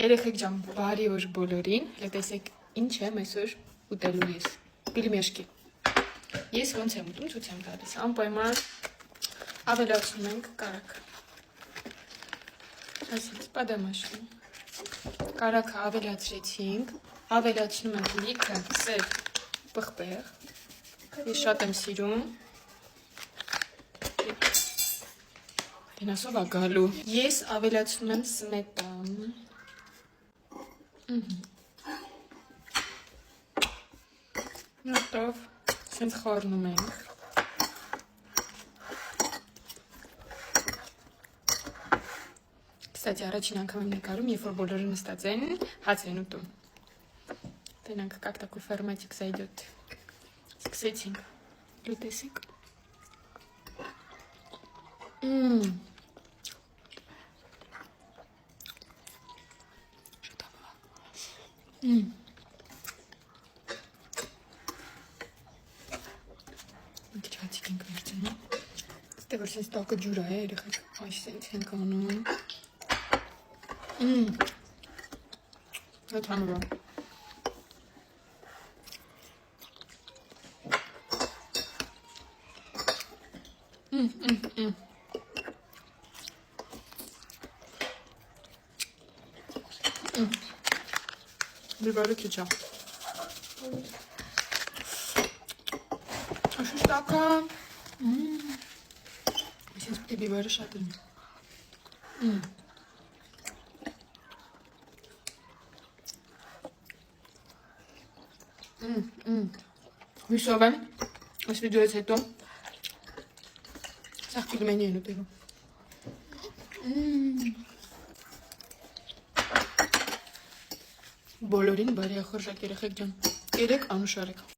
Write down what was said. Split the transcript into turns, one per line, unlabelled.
Երեխեք ջան, բարի օր բոլորին, հետեսեք ինչ եմ այսօր ուտելու ես, պիլմեշկի, ես ոնց եմ ուտում, ցույց եմ տալիս, անպայման ավելացնում ենք կարագ, այսպես պատամաշին, կարագը ավելացրեցինք, ավելացնում ենք լիքը սև պղպեղ, ես շատ եմ սիրում, դենասով ագալու, ես ավելացնում եմ սմետան, Նոտով սենց խորնում ենք Կստացի առաջին անգամ եմ նկարում, երբ որ բոլորը նստած են, հաց են ուտում Տենանք, как такой форматик зайдет Սկսեցինք, լուտեսիք Ինչ հացիկ ենք վերցնում Ստե որ սենց տակը ջուր է երեխեք Այս սենց ենք անում Այդ համրը Բիբարը քիչ է Աշուշտակա Այսինչ պիտի բիբարը շատ են Հույսով եմ այս վիդեոյից հետո Սաղ պիլմենի են ուտելու Բոլորին բարի ախորժակ երեխեք ջան Երեք անուշարեք